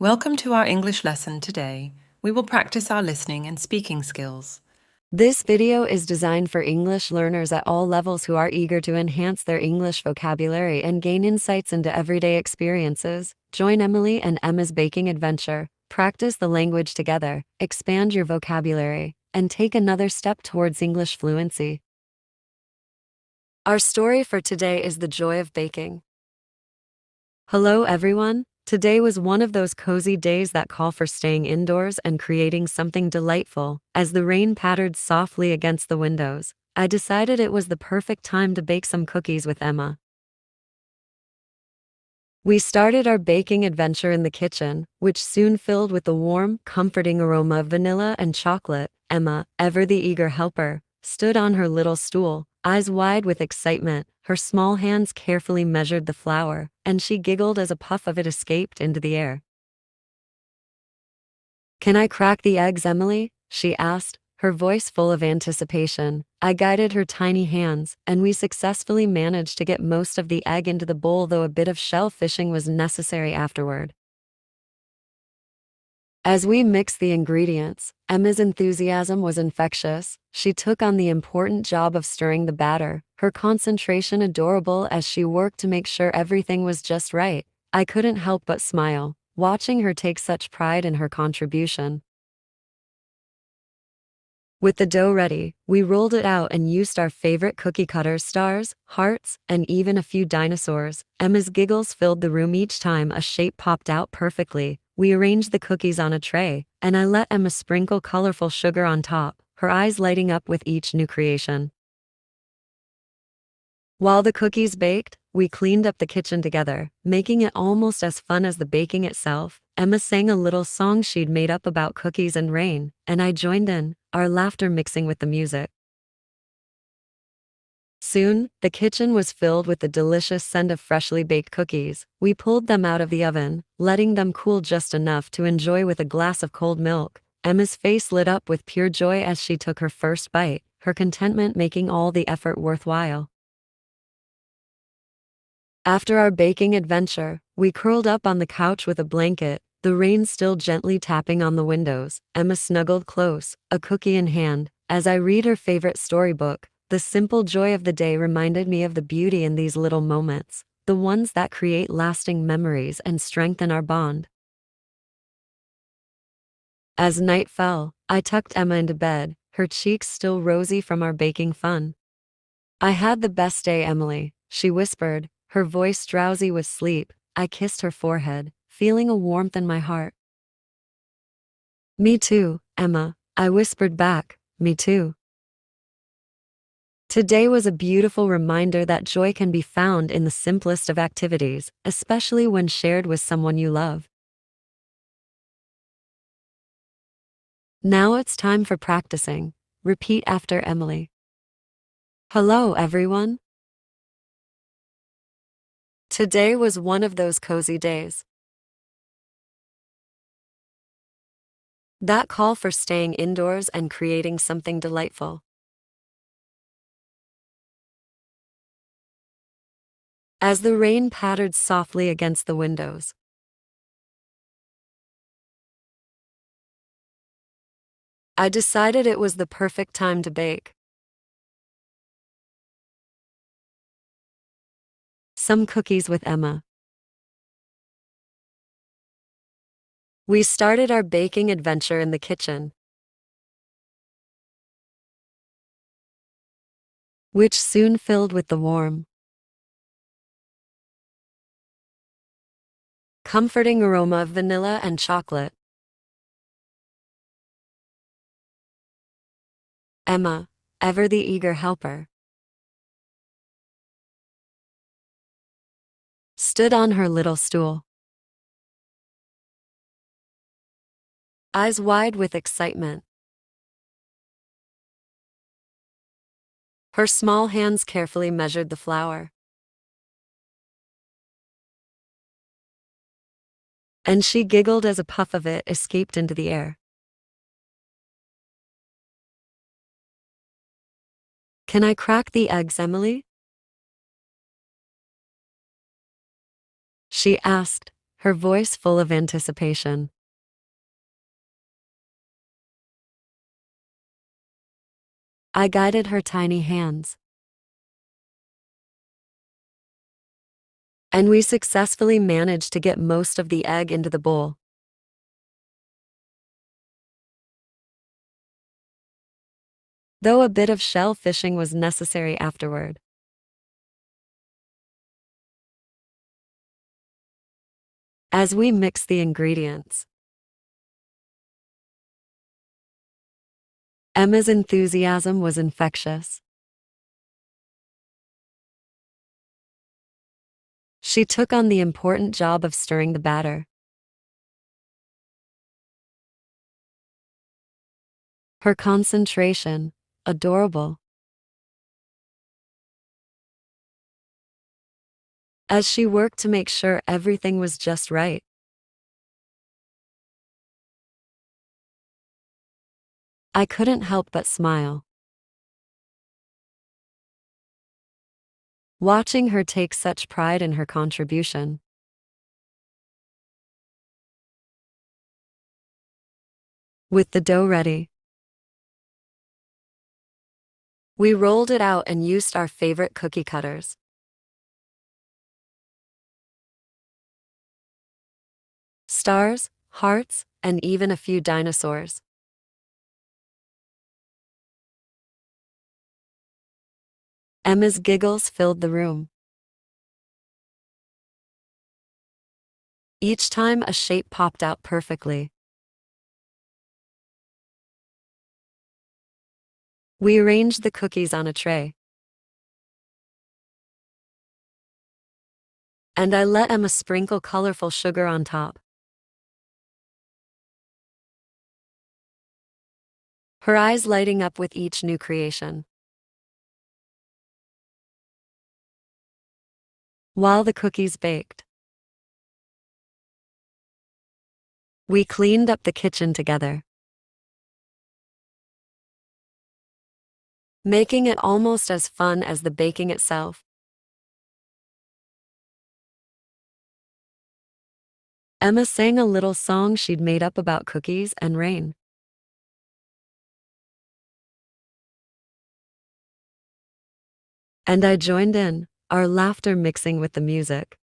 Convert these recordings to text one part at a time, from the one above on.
Welcome to our English lesson today. We will practice our listening and speaking skills. This video is designed for English learners at all levels who are eager to enhance their English vocabulary and gain insights into everyday experiences. Join Emily and Emma's baking adventure, practice the language together, expand your vocabulary, and take another step towards English fluency. Our story for today is the joy of baking. Hello everyone. Today was one of those cozy days that call for staying indoors and creating something delightful. As the rain pattered softly against the windows, I decided it was the perfect time to bake some cookies with Emma. We started our baking adventure in the kitchen, which soon filled with the warm, comforting aroma of vanilla and chocolate. Emma, ever the eager helper, stood on her little stool, eyes wide with excitement. Her small hands carefully measured the flour, and she giggled as a puff of it escaped into the air. "Can I crack the eggs, Emily?" she asked, her voice full of anticipation. I guided her tiny hands, and we successfully managed to get most of the egg into the bowl, though a bit of shell fishing was necessary afterward. As we mixed the ingredients, Emma's enthusiasm was infectious. She took on the important job of stirring the batter, her concentration adorable as she worked to make sure everything was just right. I couldn't help but smile, watching her take such pride in her contribution. With the dough ready, we rolled it out and used our favorite cookie cutters, stars, hearts, and even a few dinosaurs. Emma's giggles filled the room each time a shape popped out perfectly. We arranged the cookies on a tray, and I let Emma sprinkle colorful sugar on top, her eyes lighting up with each new creation. While the cookies baked, we cleaned up the kitchen together, making it almost as fun as the baking itself. Emma sang a little song she'd made up about cookies and rain, and I joined in, our laughter mixing with the music. Soon, the kitchen was filled with the delicious scent of freshly baked cookies. We pulled them out of the oven, letting them cool just enough to enjoy with a glass of cold milk. Emma's face lit up with pure joy as she took her first bite, her contentment making all the effort worthwhile. After our baking adventure, we curled up on the couch with a blanket, the rain still gently tapping on the windows. Emma snuggled close, a cookie in hand. As I read her favorite storybook, the simple joy of the day reminded me of the beauty in these little moments, the ones that create lasting memories and strengthen our bond. As night fell, I tucked Emma into bed, her cheeks still rosy from our baking fun. "I had the best day, Emily," she whispered, her voice drowsy with sleep. I kissed her forehead, feeling a warmth in my heart. "Me too, Emma," I whispered back, "me too." Today was a beautiful reminder that joy can be found in the simplest of activities, especially when shared with someone you love. Now it's time for practicing. Repeat after Emily. Hello, everyone. Today was one of those cozy days that call for staying indoors and creating something delightful. As the rain pattered softly against the windows, I decided it was the perfect time to bake some cookies with Emma. We started our baking adventure in the kitchen, which soon filled with the warm, comforting aroma of vanilla and chocolate. Emma, ever the eager helper, stood on her little stool, eyes wide with excitement. Her small hands carefully measured the flour, and she giggled as a puff of it escaped into the air. "Can I crack the eggs, Emily?" she asked, her voice full of anticipation. I guided her tiny hands, and we successfully managed to get most of the egg into the bowl. Though a bit of shell fishing was necessary afterward. As we mixed the ingredients, Emma's enthusiasm was infectious. She took on the important job of stirring the batter. Her concentration, adorable. As she worked to make sure everything was just right. I couldn't help but smile, watching her take such pride in her contribution. With the dough ready, we rolled it out and used our favorite cookie cutters. Stars, hearts, and even a few dinosaurs. Emma's giggles filled the room. Each time a shape popped out perfectly. We arranged the cookies on a tray, and I let Emma sprinkle colorful sugar on top. Her eyes lighting up with each new creation. While the cookies baked, we cleaned up the kitchen together, making it almost as fun as the baking itself. Emma sang a little song she'd made up about cookies and rain. And I joined in, our laughter mixing with the music.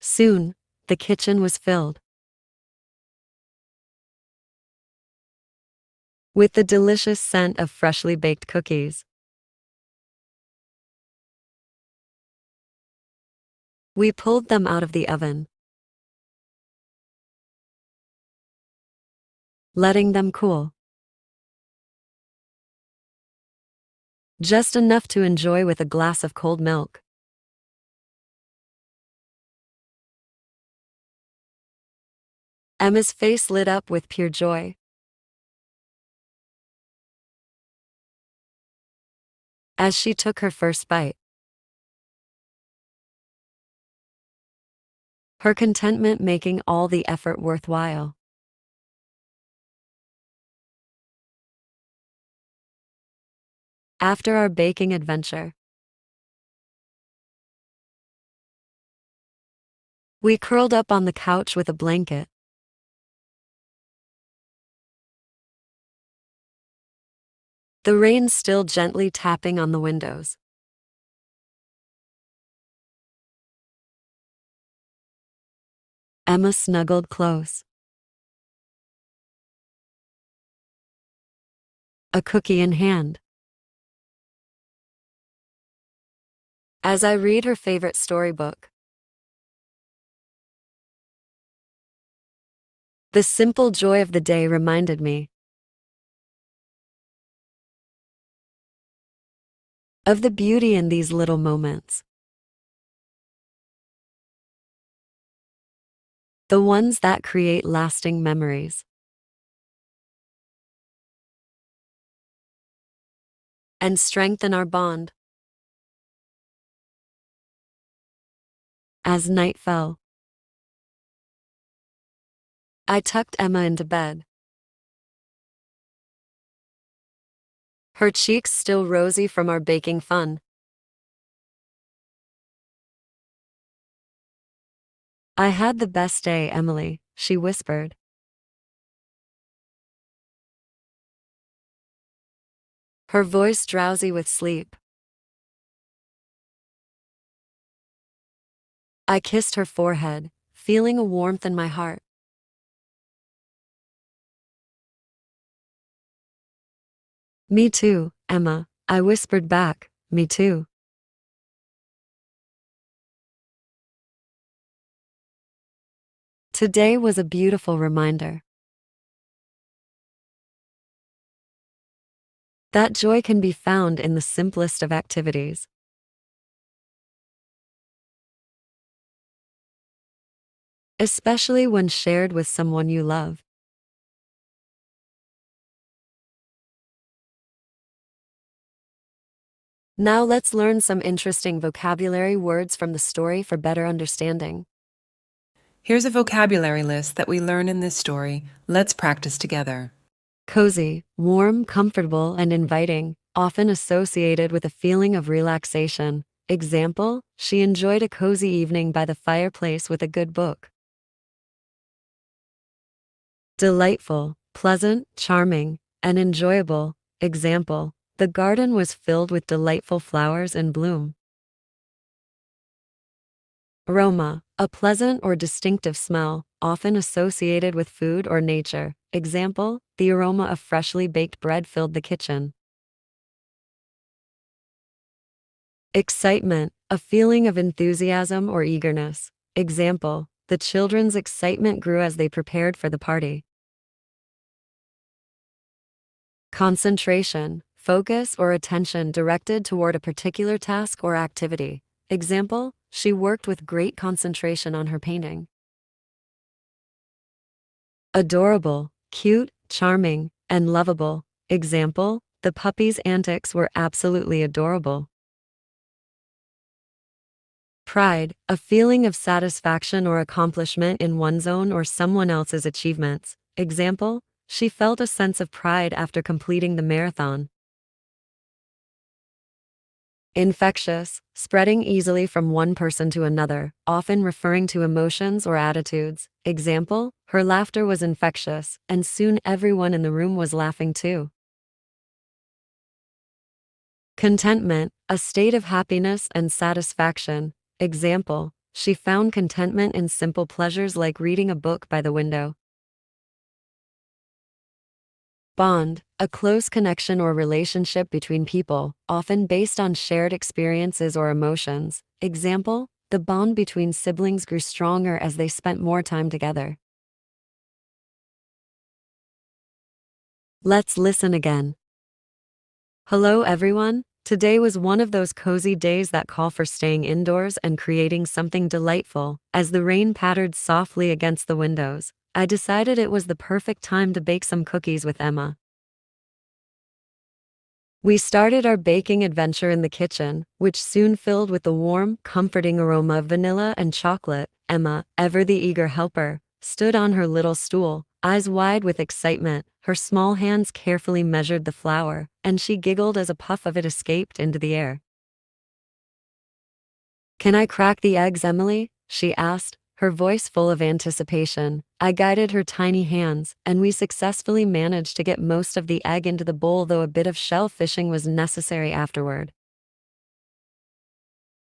Soon, the kitchen was filled with the delicious scent of freshly baked cookies. We pulled them out of the oven, letting them cool. Just enough to enjoy with a glass of cold milk. Emma's face lit up with pure joy. As she took her first bite, her contentment making all the effort worthwhile. After our baking adventure, we curled up on the couch with a blanket. The rain still gently tapping on the windows. Emma snuggled close, a cookie in hand. As I read her favorite storybook, the simple joy of the day reminded me of the beauty in these little moments. The ones that create lasting memories and strengthen our bond. As night fell, I tucked Emma into bed, her cheeks still rosy from our baking fun. I had the best day, Emily, she whispered. Her voice drowsy with sleep. I kissed her forehead, feeling a warmth in my heart. Me too, Emma, I whispered back, me too. Today was a beautiful reminder that joy can be found in the simplest of activities. Especially when shared with someone you love. Now let's learn some interesting vocabulary words from the story for better understanding. Here's a vocabulary list that we learn in this story. Let's practice together. Cozy, warm, comfortable, and inviting, often associated with a feeling of relaxation. Example, she enjoyed a cozy evening by the fireplace with a good book. Delightful, pleasant, charming, and enjoyable. Example, the garden was filled with delightful flowers in bloom. Aroma, a pleasant or distinctive smell, often associated with food or nature. Example, the aroma of freshly baked bread filled the kitchen. Excitement, a feeling of enthusiasm or eagerness. Example, the children's excitement grew as they prepared for the party. Concentration, focus or attention directed toward a particular task or activity. Example, she worked with great concentration on her painting. Adorable, cute, charming, and lovable. Example, the puppy's antics were absolutely adorable. Pride, a feeling of satisfaction or accomplishment in one's own or someone else's achievements. Example, she felt a sense of pride after completing the marathon. Infectious, spreading easily from one person to another, often referring to emotions or attitudes. Example, her laughter was infectious, and soon everyone in the room was laughing too. Contentment, a state of happiness and satisfaction. Example, she found contentment in simple pleasures like reading a book by the window. Bond, a close connection or relationship between people, often based on shared experiences or emotions. Example, the bond between siblings grew stronger as they spent more time together. Let's listen again. Hello everyone. Today was one of those cozy days that call for staying indoors and creating something delightful. As the rain pattered softly against the windows, I decided it was the perfect time to bake some cookies with Emma. We started our baking adventure in the kitchen, which soon filled with the warm, comforting aroma of vanilla and chocolate. Emma, ever the eager helper, stood on her little stool, eyes wide with excitement. Her small hands carefully measured the flour, and she giggled as a puff of it escaped into the air. "Can I crack the eggs, Emily?" she asked, her voice full of anticipation. I guided her tiny hands, and we successfully managed to get most of the egg into the bowl, though a bit of shell fishing was necessary afterward.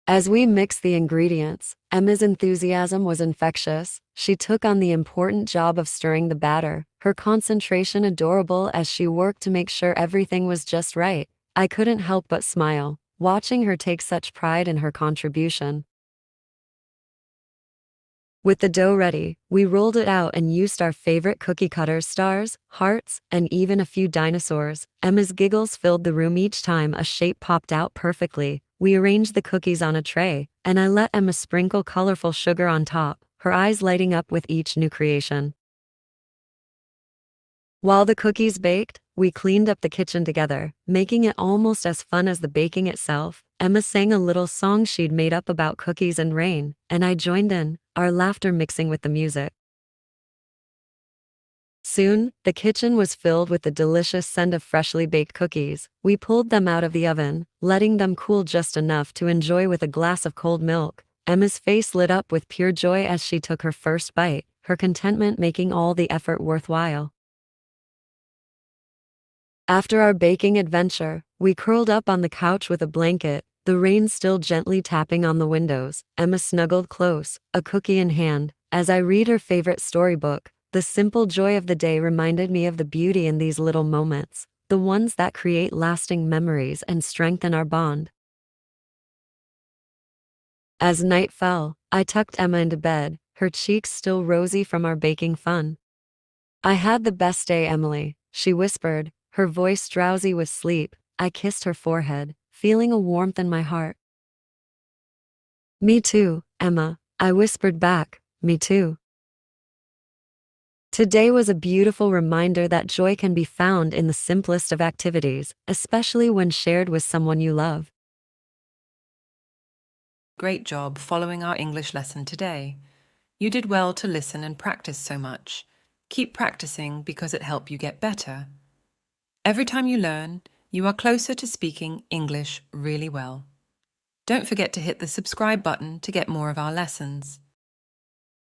As we mixed the ingredients, Emma's enthusiasm was infectious. She took on the important job of stirring the batter, her concentration adorable as she worked to make sure everything was just right. I couldn't help but smile, watching her take such pride in her contribution. With the dough ready, we rolled it out and used our favorite cookie cutters, stars, hearts, and even a few dinosaurs. Emma's giggles filled the room each time a shape popped out perfectly. We arranged the cookies on a tray, and I let Emma sprinkle colorful sugar on top, her eyes lighting up with each new creation. While the cookies baked, we cleaned up the kitchen together, making it almost as fun as the baking itself. Emma sang a little song she'd made up about cookies and rain, and I joined in, our laughter mixing with the music. Soon, the kitchen was filled with the delicious scent of freshly baked cookies. We pulled them out of the oven, letting them cool just enough to enjoy with a glass of cold milk. Emma's face lit up with pure joy as she took her first bite, her contentment making all the effort worthwhile. After our baking adventure, we curled up on the couch with a blanket, the rain still gently tapping on the windows. Emma snuggled close, a cookie in hand. As I read her favorite storybook, the simple joy of the day reminded me of the beauty in these little moments, the ones that create lasting memories and strengthen our bond. As night fell, I tucked Emma into bed, her cheeks still rosy from our baking fun. "I had the best day, Emily," she whispered, her voice drowsy with sleep. I kissed her forehead, feeling a warmth in my heart. "Me too, Emma," I whispered back, "me too." Today was a beautiful reminder that joy can be found in the simplest of activities, especially when shared with someone you love. Great job following our English lesson today. You did well to listen and practice so much. Keep practicing because it helps you get better. Every time you learn, you are closer to speaking English really well. Don't forget to hit the subscribe button to get more of our lessons.